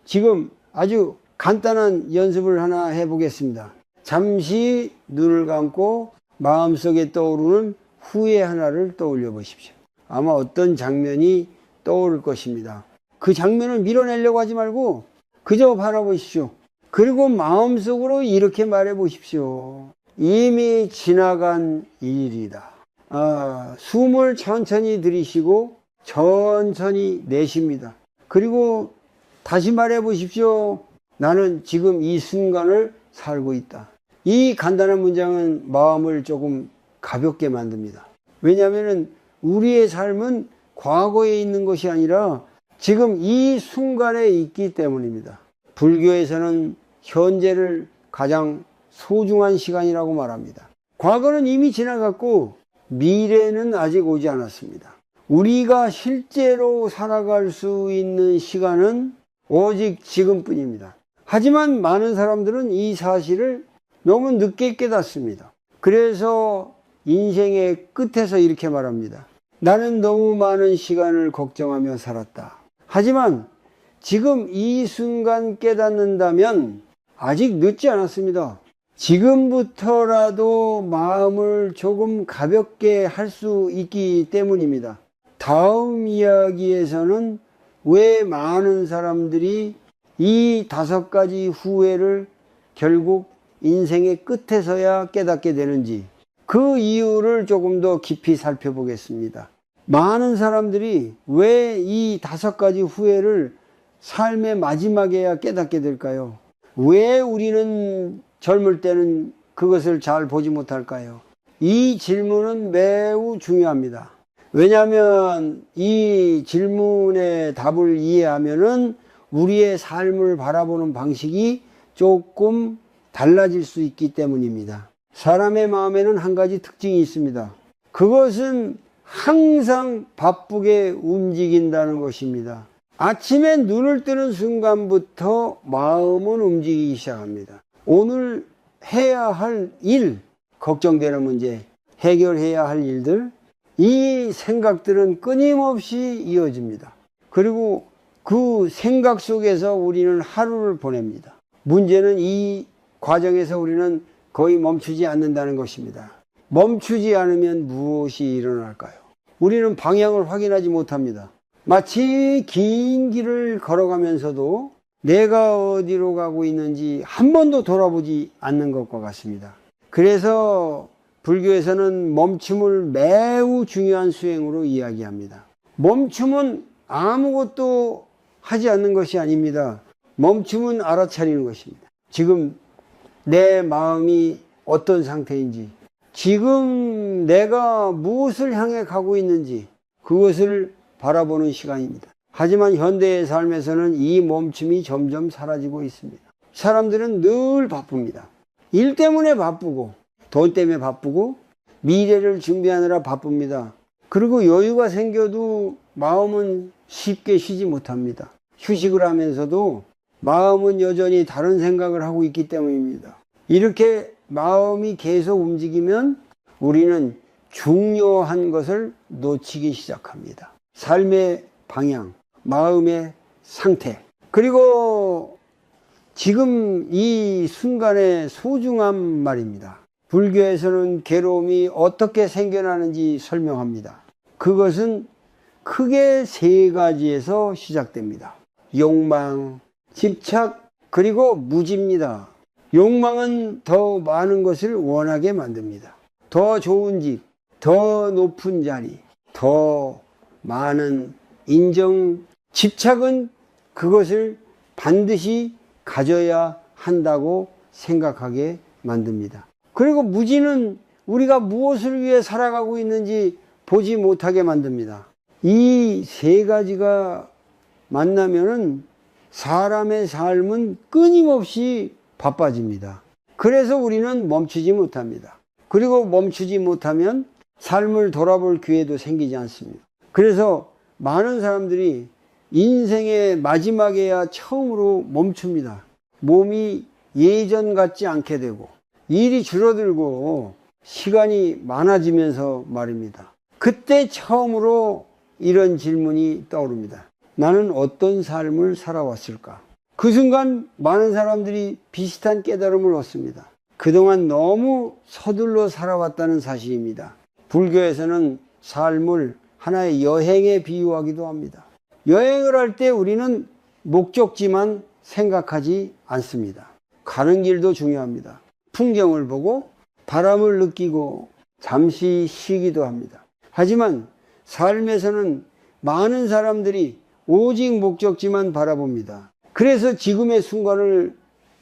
지금 아주 간단한 연습을 하나 해보겠습니다. 잠시 눈을 감고 마음속에 떠오르는 후회 하나를 떠올려 보십시오. 아마 어떤 장면이 떠오를 것입니다. 그 장면을 밀어내려고 하지 말고 그저 바라보십시오. 그리고 마음속으로 이렇게 말해 보십시오. 이미 지나간 일이다. 숨을 천천히 들이쉬고 천천히 내쉽니다. 그리고 다시 말해 보십시오. 나는 지금 이 순간을 살고 있다. 이 간단한 문장은 마음을 조금 가볍게 만듭니다. 왜냐하면 우리의 삶은 과거에 있는 것이 아니라 지금 이 순간에 있기 때문입니다. 불교에서는 현재를 가장 소중한 시간이라고 말합니다. 과거는 이미 지나갔고 미래는 아직 오지 않았습니다. 우리가 실제로 살아갈 수 있는 시간은 오직 지금뿐입니다. 하지만 많은 사람들은 이 사실을 너무 늦게 깨닫습니다. 그래서 인생의 끝에서 이렇게 말합니다. 나는 너무 많은 시간을 걱정하며 살았다. 하지만 지금 이 순간 깨닫는다면 아직 늦지 않았습니다. 지금부터라도 마음을 조금 가볍게 할 수 있기 때문입니다. 다음 이야기에서는 왜 많은 사람들이 이 5가지 후회를 결국 인생의 끝에서야 깨닫게 되는지 그 이유를 조금 더 깊이 살펴보겠습니다. 많은 사람들이 왜 이 5가지 후회를 삶의 마지막에야 깨닫게 될까요? 왜 우리는 젊을 때는 그것을 잘 보지 못할까요? 이 질문은 매우 중요합니다. 왜냐하면 이 질문의 답을 이해하면은 우리의 삶을 바라보는 방식이 조금 달라질 수 있기 때문입니다. 사람의 마음에는 한 가지 특징이 있습니다. 그것은 항상 바쁘게 움직인다는 것입니다. 아침에 눈을 뜨는 순간부터 마음은 움직이기 시작합니다. 오늘 해야 할 일, 걱정되는 문제, 해결해야 할 일들, 이 생각들은 끊임없이 이어집니다. 그리고 그 생각 속에서 우리는 하루를 보냅니다. 문제는 이 과정에서 우리는 거의 멈추지 않는다는 것입니다. 멈추지 않으면 무엇이 일어날까요? 우리는 방향을 확인하지 못합니다. 마치 긴 길을 걸어가면서도 내가 어디로 가고 있는지 한 번도 돌아보지 않는 것과 같습니다. 그래서 불교에서는 멈춤을 매우 중요한 수행으로 이야기합니다. 멈춤은 아무것도 하지 않는 것이 아닙니다. 멈춤은 알아차리는 것입니다. 지금 내 마음이 어떤 상태인지, 지금 내가 무엇을 향해 가고 있는지 그것을 바라보는 시간입니다. 하지만 현대의 삶에서는 이 멈춤이 점점 사라지고 있습니다. 사람들은 늘 바쁩니다. 일 때문에 바쁘고, 돈 때문에 바쁘고, 미래를 준비하느라 바쁩니다. 그리고 여유가 생겨도 마음은 쉽게 쉬지 못합니다. 휴식을 하면서도 마음은 여전히 다른 생각을 하고 있기 때문입니다. 이렇게 마음이 계속 움직이면 우리는 중요한 것을 놓치기 시작합니다. 삶의 방향, 마음의 상태, 그리고 지금 이 순간의 소중함 말입니다. 불교에서는 괴로움이 어떻게 생겨나는지 설명합니다. 그것은 크게 세 가지에서 시작됩니다. 욕망, 집착, 그리고 무지입니다. 욕망은 더 많은 것을 원하게 만듭니다. 더 좋은 집, 더 높은 자리, 더 많은 인정. 집착은 그것을 반드시 가져야 한다고 생각하게 만듭니다. 그리고 무지는 우리가 무엇을 위해 살아가고 있는지 보지 못하게 만듭니다. 이 세 가지가 만나면은 사람의 삶은 끊임없이 바빠집니다. 그래서 우리는 멈추지 못합니다. 그리고 멈추지 못하면 삶을 돌아볼 기회도 생기지 않습니다. 그래서 많은 사람들이 인생의 마지막에야 처음으로 멈춥니다. 몸이 예전 같지 않게 되고 일이 줄어들고 시간이 많아지면서 말입니다. 그때 처음으로 이런 질문이 떠오릅니다. 나는 어떤 삶을 살아왔을까? 그 순간 많은 사람들이 비슷한 깨달음을 얻습니다. 그동안 너무 서둘러 살아왔다는 사실입니다. 불교에서는 삶을 하나의 여행에 비유하기도 합니다. 여행을 할 때 우리는 목적지만 생각하지 않습니다. 가는 길도 중요합니다. 풍경을 보고 바람을 느끼고 잠시 쉬기도 합니다. 하지만 삶에서는 많은 사람들이 오직 목적지만 바라봅니다. 그래서 지금의 순간을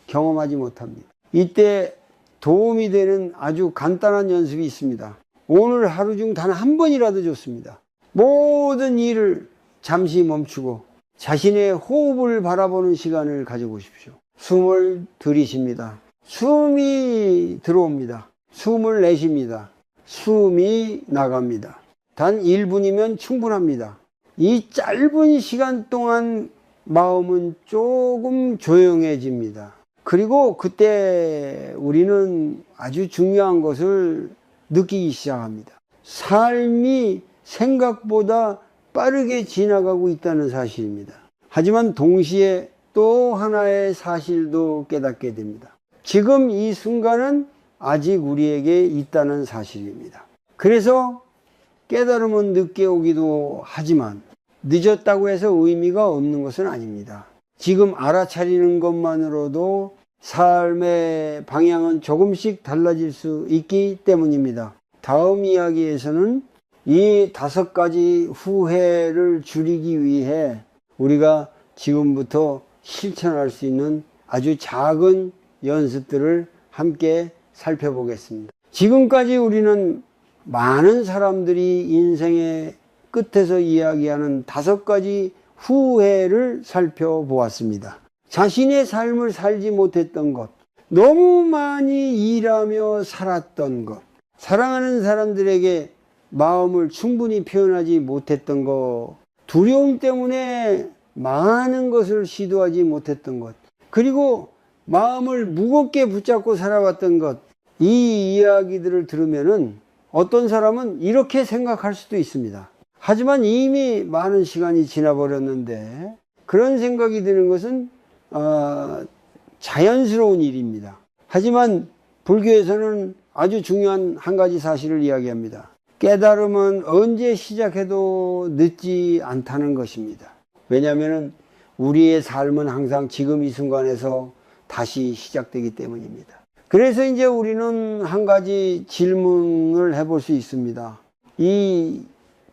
경험하지 못합니다. 이때 도움이 되는 아주 간단한 연습이 있습니다. 오늘 하루 중 단 한 번이라도 좋습니다. 모든 일을 잠시 멈추고 자신의 호흡을 바라보는 시간을 가져보십시오. 숨을 들이쉽니다. 숨이 들어옵니다. 숨을 내쉽니다. 숨이 나갑니다. 단 1분이면 충분합니다. 이 짧은 시간 동안 마음은 조금 조용해집니다. 그리고 그때 우리는 아주 중요한 것을 느끼기 시작합니다. 삶이 생각보다 빠르게 지나가고 있다는 사실입니다. 하지만 동시에 또 하나의 사실도 깨닫게 됩니다. 지금 이 순간은 아직 우리에게 있다는 사실입니다. 그래서 깨달음은 늦게 오기도 하지만 늦었다고 해서 의미가 없는 것은 아닙니다. 지금 알아차리는 것만으로도 삶의 방향은 조금씩 달라질 수 있기 때문입니다. 다음 이야기에서는 이 5가지 후회를 줄이기 위해 우리가 지금부터 실천할 수 있는 아주 작은 연습들을 함께 살펴보겠습니다. 지금까지 우리는 많은 사람들이 인생의 끝에서 이야기하는 5가지 후회를 살펴보았습니다. 자신의 삶을 살지 못했던 것, 너무 많이 일하며 살았던 것, 사랑하는 사람들에게 마음을 충분히 표현하지 못했던 것, 두려움 때문에 많은 것을 시도하지 못했던 것, 그리고 마음을 무겁게 붙잡고 살아왔던 것, 이 이야기들을 들으면은 어떤 사람은 이렇게 생각할 수도 있습니다. 하지만 이미 많은 시간이 지나버렸는데 그런 생각이 드는 것은 자연스러운 일입니다. 하지만 불교에서는 아주 중요한 한 가지 사실을 이야기합니다. 깨달음은 언제 시작해도 늦지 않다는 것입니다. 왜냐하면 우리의 삶은 항상 지금 이 순간에서 다시 시작되기 때문입니다. 그래서 이제 우리는 한 가지 질문을 해볼 수 있습니다. 이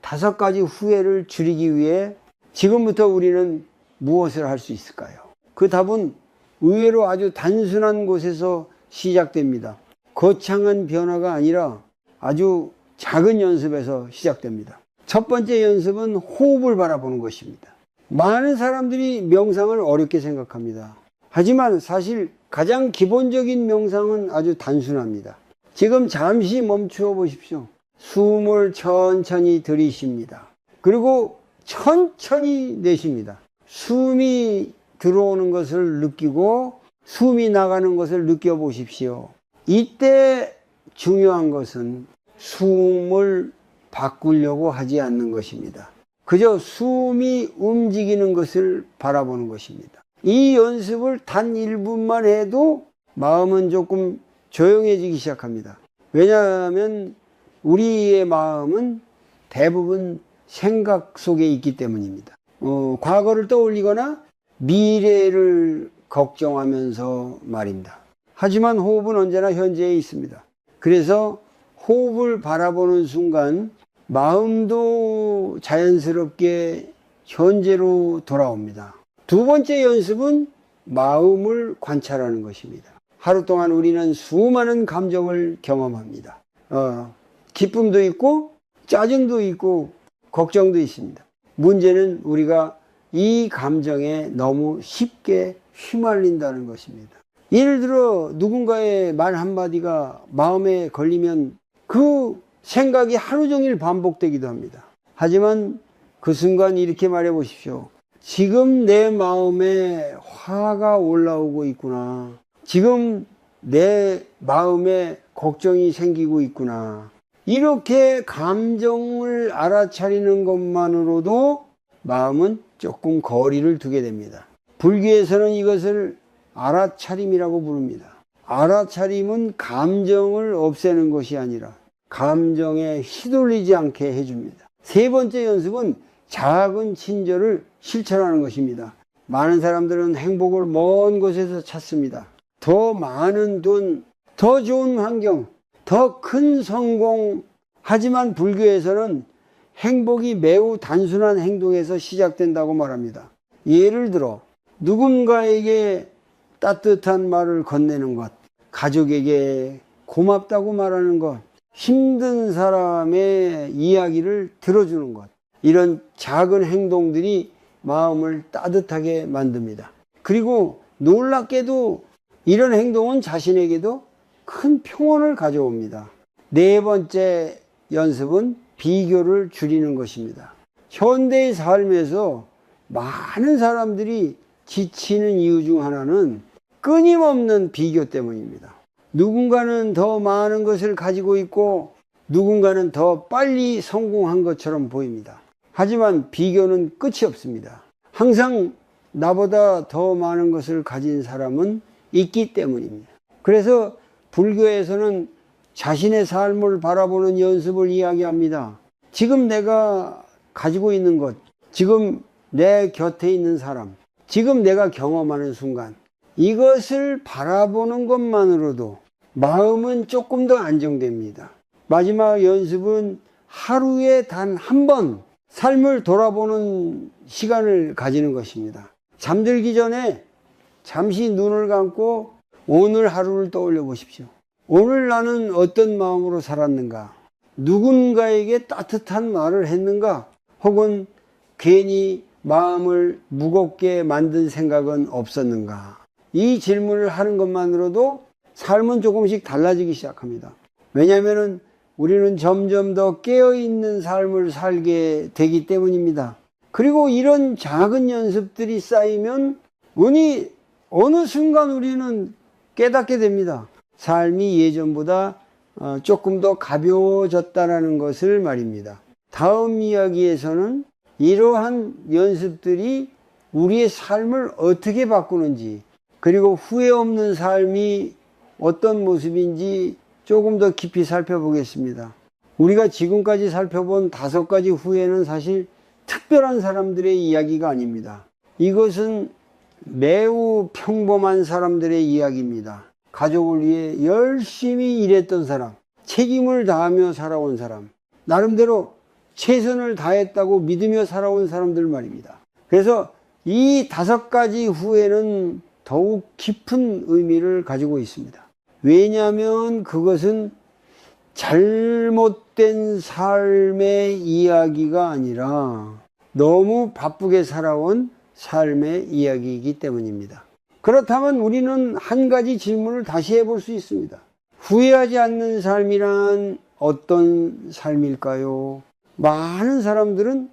5가지 후회를 줄이기 위해 지금부터 우리는 무엇을 할 수 있을까요? 그 답은 의외로 아주 단순한 곳에서 시작됩니다. 거창한 변화가 아니라 아주 작은 연습에서 시작됩니다. 첫 번째 연습은 호흡을 바라보는 것입니다. 많은 사람들이 명상을 어렵게 생각합니다. 하지만 사실 가장 기본적인 명상은 아주 단순합니다. 지금 잠시 멈추어 보십시오. 숨을 천천히 들이쉽니다. 그리고 천천히 내쉽니다. 숨이 들어오는 것을 느끼고 숨이 나가는 것을 느껴보십시오. 이때 중요한 것은 숨을 바꾸려고 하지 않는 것입니다. 그저 숨이 움직이는 것을 바라보는 것입니다. 이 연습을 단 1분만 해도 마음은 조금 조용해지기 시작합니다. 왜냐하면 우리의 마음은 대부분 생각 속에 있기 때문입니다. 과거를 떠올리거나 미래를 걱정하면서 말입니다. 하지만 호흡은 언제나 현재에 있습니다. 그래서 호흡을 바라보는 순간 마음도 자연스럽게 현재로 돌아옵니다. 두 번째 연습은 마음을 관찰하는 것입니다. 하루 동안 우리는 수많은 감정을 경험합니다. 기쁨도 있고 짜증도 있고 걱정도 있습니다. 문제는 우리가 이 감정에 너무 쉽게 휘말린다는 것입니다. 예를 들어 누군가의 말 한마디가 마음에 걸리면 그 생각이 하루 종일 반복되기도 합니다. 하지만 그 순간 이렇게 말해 보십시오. 지금 내 마음에 화가 올라오고 있구나. 지금 내 마음에 걱정이 생기고 있구나. 이렇게 감정을 알아차리는 것만으로도 마음은 조금 거리를 두게 됩니다. 불교에서는 이것을 알아차림이라고 부릅니다. 알아차림은 감정을 없애는 것이 아니라 감정에 휘둘리지 않게 해줍니다. 세 번째 연습은 작은 친절을 실천하는 것입니다. 많은 사람들은 행복을 먼 곳에서 찾습니다. 더 많은 돈, 더 좋은 환경, 더 큰 성공. 하지만 불교에서는 행복이 매우 단순한 행동에서 시작된다고 말합니다. 예를 들어 누군가에게 따뜻한 말을 건네는 것, 가족에게 고맙다고 말하는 것, 힘든 사람의 이야기를 들어주는 것, 이런 작은 행동들이 마음을 따뜻하게 만듭니다. 그리고 놀랍게도 이런 행동은 자신에게도 큰 평온을 가져옵니다. 네 번째 연습은 비교를 줄이는 것입니다. 현대의 삶에서 많은 사람들이 지치는 이유 중 하나는 끊임없는 비교 때문입니다. 누군가는 더 많은 것을 가지고 있고 누군가는 더 빨리 성공한 것처럼 보입니다. 하지만 비교는 끝이 없습니다. 항상 나보다 더 많은 것을 가진 사람은 있기 때문입니다. 그래서 불교에서는 자신의 삶을 바라보는 연습을 이야기합니다. 지금 내가 가지고 있는 것, 지금 내 곁에 있는 사람, 지금 내가 경험하는 순간, 이것을 바라보는 것만으로도 마음은 조금 더 안정됩니다. 마지막 연습은 하루에 단 한 번 삶을 돌아보는 시간을 가지는 것입니다. 잠들기 전에 잠시 눈을 감고 오늘 하루를 떠올려 보십시오. 오늘 나는 어떤 마음으로 살았는가? 누군가에게 따뜻한 말을 했는가? 혹은 괜히 마음을 무겁게 만든 생각은 없었는가? 이 질문을 하는 것만으로도 삶은 조금씩 달라지기 시작합니다. 왜냐하면 우리는 점점 더 깨어있는 삶을 살게 되기 때문입니다. 그리고 이런 작은 연습들이 쌓이면 어느 순간 우리는 깨닫게 됩니다. 삶이 예전보다 조금 더 가벼워졌다는 것을 말입니다. 다음 이야기에서는 이러한 연습들이 우리의 삶을 어떻게 바꾸는지, 그리고 후회 없는 삶이 어떤 모습인지 조금 더 깊이 살펴보겠습니다. 우리가 지금까지 살펴본 5가지 후회는 사실 특별한 사람들의 이야기가 아닙니다. 이것은 매우 평범한 사람들의 이야기입니다. 가족을 위해 열심히 일했던 사람, 책임을 다하며 살아온 사람, 나름대로 최선을 다했다고 믿으며 살아온 사람들 말입니다. 그래서 이 5가지 후회는 더욱 깊은 의미를 가지고 있습니다. 왜냐하면 그것은 잘못된 삶의 이야기가 아니라 너무 바쁘게 살아온 삶의 이야기이기 때문입니다. 그렇다면 우리는 한 가지 질문을 다시 해볼 수 있습니다. 후회하지 않는 삶이란 어떤 삶일까요? 많은 사람들은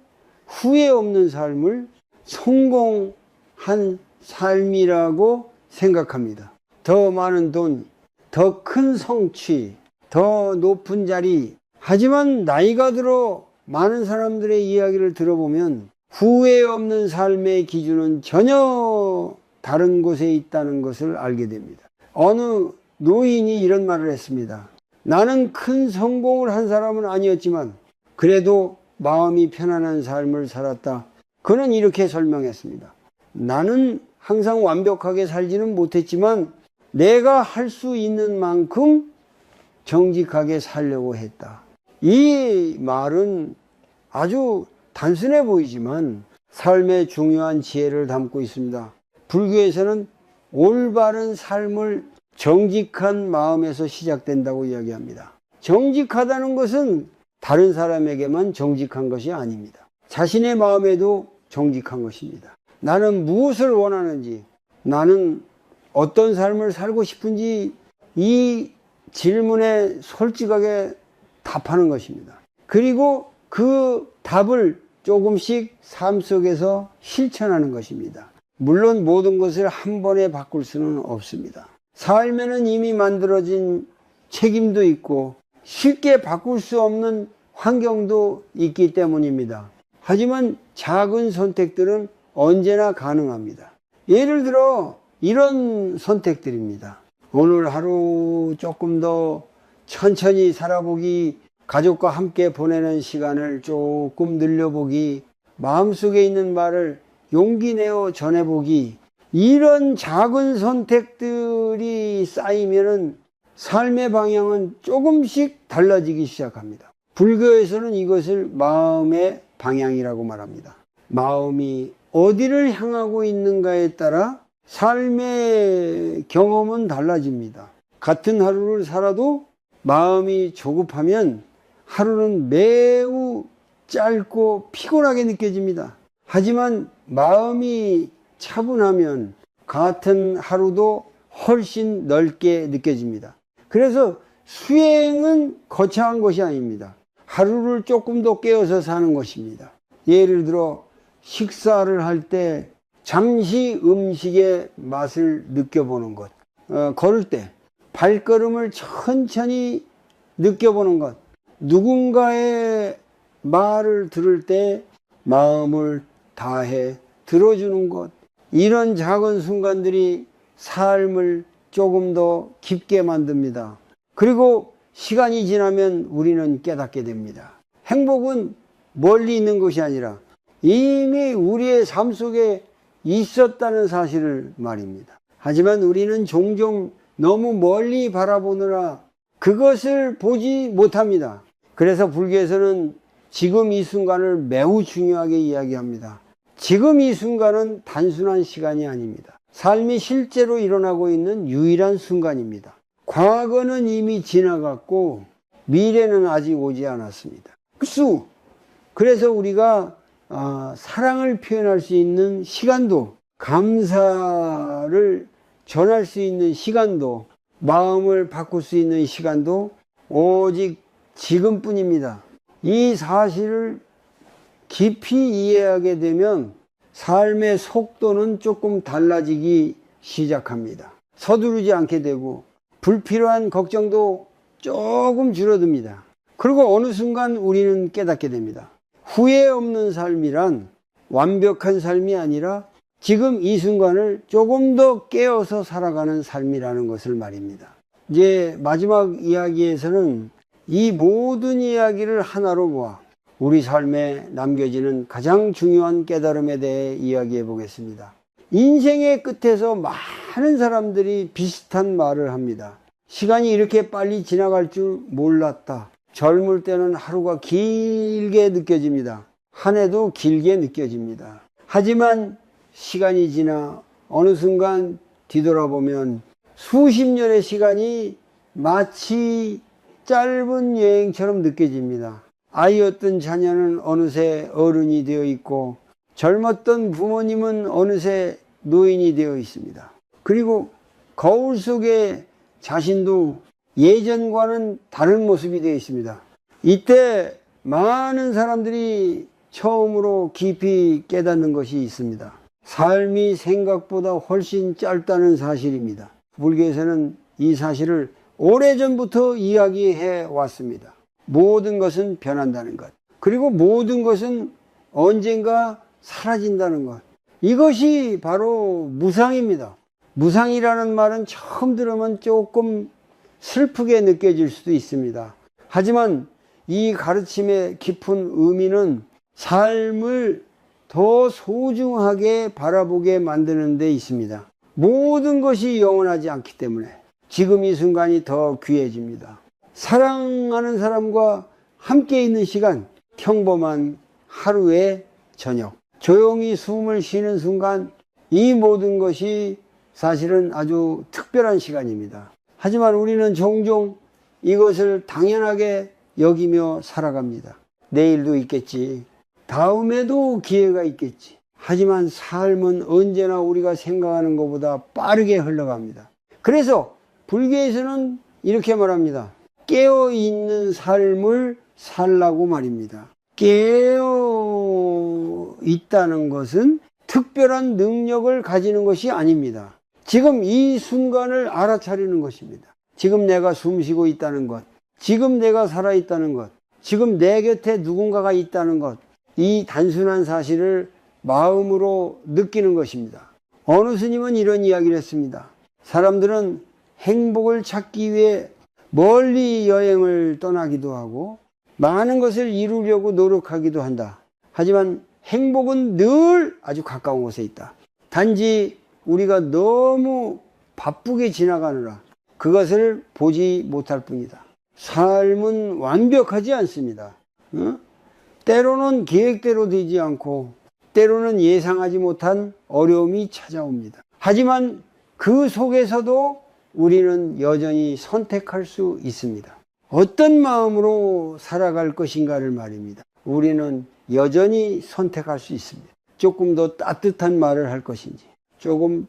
후회 없는 삶을 성공한 삶이라고 생각합니다. 더 많은 돈, 더 큰 성취, 더 높은 자리. 하지만 나이가 들어 많은 사람들의 이야기를 들어보면 후회 없는 삶의 기준은 전혀 다른 곳에 있다는 것을 알게 됩니다. 어느 노인이 이런 말을 했습니다. 나는 큰 성공을 한 사람은 아니었지만 그래도 마음이 편안한 삶을 살았다. 그는 이렇게 설명했습니다. 나는 항상 완벽하게 살지는 못했지만 내가 할 수 있는 만큼 정직하게 살려고 했다. 이 말은 아주 단순해 보이지만 삶의 중요한 지혜를 담고 있습니다. 불교에서는 올바른 삶을 정직한 마음에서 시작된다고 이야기합니다. 정직하다는 것은 다른 사람에게만 정직한 것이 아닙니다. 자신의 마음에도 정직한 것입니다. 나는 무엇을 원하는지, 나는 어떤 삶을 살고 싶은지 이 질문에 솔직하게 답하는 것입니다. 그리고 그 답을 조금씩 삶 속에서 실천하는 것입니다. 물론 모든 것을 한 번에 바꿀 수는 없습니다. 삶에는 이미 만들어진 책임도 있고 쉽게 바꿀 수 없는 환경도 있기 때문입니다. 하지만 작은 선택들은 언제나 가능합니다. 예를 들어 이런 선택들입니다. 오늘 하루 조금 더 천천히 살아보기, 가족과 함께 보내는 시간을 조금 늘려보기, 마음속에 있는 말을 용기 내어 전해보기, 이런 작은 선택들이 쌓이면은 삶의 방향은 조금씩 달라지기 시작합니다. 불교에서는 이것을 마음의 방향이라고 말합니다. 마음이 어디를 향하고 있는가에 따라 삶의 경험은 달라집니다. 같은 하루를 살아도 마음이 조급하면 하루는 매우 짧고 피곤하게 느껴집니다. 하지만 마음이 차분하면 같은 하루도 훨씬 넓게 느껴집니다. 그래서 수행은 거창한 것이 아닙니다. 하루를 조금 더 깨어서 사는 것입니다. 예를 들어 식사를 할 때 잠시 음식의 맛을 느껴보는 것, 걸을 때 발걸음을 천천히 느껴보는 것, 누군가의 말을 들을 때 마음을 다해 들어주는 것, 이런 작은 순간들이 삶을 조금 더 깊게 만듭니다. 그리고 시간이 지나면 우리는 깨닫게 됩니다. 행복은 멀리 있는 것이 아니라 이미 우리의 삶 속에 있었다는 사실을 말입니다. 하지만 우리는 종종 너무 멀리 바라보느라 그것을 보지 못합니다. 그래서 불교에서는 지금 이 순간을 매우 중요하게 이야기합니다. 지금 이 순간은 단순한 시간이 아닙니다. 삶이 실제로 일어나고 있는 유일한 순간입니다. 과거는 이미 지나갔고 미래는 아직 오지 않았습니다. 그래서 우리가 사랑을 표현할 수 있는 시간도, 감사를 전할 수 있는 시간도, 마음을 바꿀 수 있는 시간도 오직 지금뿐입니다. 이 사실을 깊이 이해하게 되면 삶의 속도는 조금 달라지기 시작합니다. 서두르지 않게 되고 불필요한 걱정도 조금 줄어듭니다. 그리고 어느 순간 우리는 깨닫게 됩니다. 후회 없는 삶이란 완벽한 삶이 아니라 지금 이 순간을 조금 더 깨어서 살아가는 삶이라는 것을 말입니다. 이제 마지막 이야기에서는 이 모든 이야기를 하나로 모아 우리 삶에 남겨지는 가장 중요한 깨달음에 대해 이야기해 보겠습니다. 인생의 끝에서 많은 사람들이 비슷한 말을 합니다. 시간이 이렇게 빨리 지나갈 줄 몰랐다. 젊을 때는 하루가 길게 느껴집니다. 한 해도 길게 느껴집니다. 하지만 시간이 지나 어느 순간 뒤돌아보면 수십 년의 시간이 마치 짧은 여행처럼 느껴집니다. 아이였던 자녀는 어느새 어른이 되어 있고 젊었던 부모님은 어느새 노인이 되어 있습니다. 그리고 거울 속에 자신도 예전과는 다른 모습이 되어 있습니다. 이때 많은 사람들이 처음으로 깊이 깨닫는 것이 있습니다. 삶이 생각보다 훨씬 짧다는 사실입니다. 불교에서는 이 사실을 오래전부터 이야기해 왔습니다. 모든 것은 변한다는 것, 그리고 모든 것은 언젠가 사라진다는 것, 이것이 바로 무상입니다. 무상이라는 말은 처음 들으면 조금 슬프게 느껴질 수도 있습니다. 하지만 이 가르침의 깊은 의미는 삶을 더 소중하게 바라보게 만드는 데 있습니다. 모든 것이 영원하지 않기 때문에 지금 이 순간이 더 귀해집니다. 사랑하는 사람과 함께 있는 시간, 평범한 하루의 저녁, 조용히 숨을 쉬는 순간, 이 모든 것이 사실은 아주 특별한 시간입니다. 하지만 우리는 종종 이것을 당연하게 여기며 살아갑니다. 내일도 있겠지, 다음에도 기회가 있겠지. 하지만 삶은 언제나 우리가 생각하는 것보다 빠르게 흘러갑니다. 그래서 불교에서는 이렇게 말합니다. 깨어있는 삶을 살라고 말입니다. 깨어있다는 것은 특별한 능력을 가지는 것이 아닙니다. 지금 이 순간을 알아차리는 것입니다. 지금 내가 숨 쉬고 있다는 것, 지금 내가 살아있다는 것, 지금 내 곁에 누군가가 있다는 것, 이 단순한 사실을 마음으로 느끼는 것입니다. 어느 스님은 이런 이야기를 했습니다. 사람들은 행복을 찾기 위해 멀리 여행을 떠나기도 하고 많은 것을 이루려고 노력하기도 한다. 하지만 행복은 늘 아주 가까운 곳에 있다. 단지 우리가 너무 바쁘게 지나가느라 그것을 보지 못할 뿐이다. 삶은 완벽하지 않습니다. 때로는 계획대로 되지 않고 때로는 예상하지 못한 어려움이 찾아옵니다. 하지만 그 속에서도 우리는 여전히 선택할 수 있습니다. 어떤 마음으로 살아갈 것인가를 말입니다. 우리는 여전히 선택할 수 있습니다. 조금 더 따뜻한 말을 할 것인지, 조금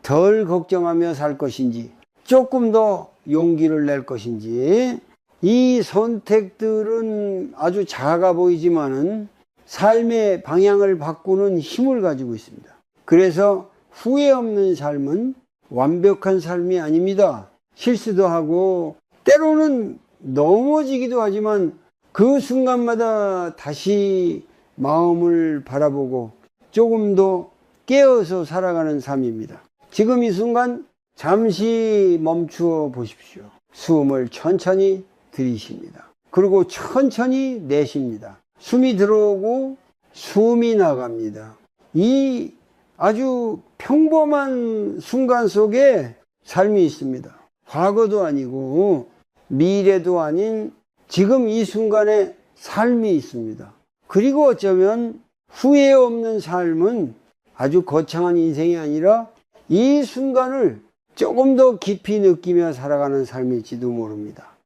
덜 걱정하며 살 것인지, 조금 더 용기를 낼 것인지, 이 선택들은 아주 작아 보이지만은 삶의 방향을 바꾸는 힘을 가지고 있습니다. 그래서 후회 없는 삶은 완벽한 삶이 아닙니다. 실수도 하고 때로는 넘어지기도 하지만 그 순간마다 다시 마음을 바라보고 조금 더 깨어서 살아가는 삶입니다. 지금 이 순간 잠시 멈추어 보십시오. 숨을 천천히 들이쉽니다. 그리고 천천히 내쉽니다. 숨이 들어오고 숨이 나갑니다. 이 아주 평범한 순간 속에 삶이 있습니다. 과거도 아니고 미래도 아닌 지금 이 순간에 삶이 있습니다. 그리고 어쩌면 후회 없는 삶은 아주 거창한 인생이 아니라 이 순간을 조금 더 깊이 느끼며 살아가는 삶일지도 모릅니다.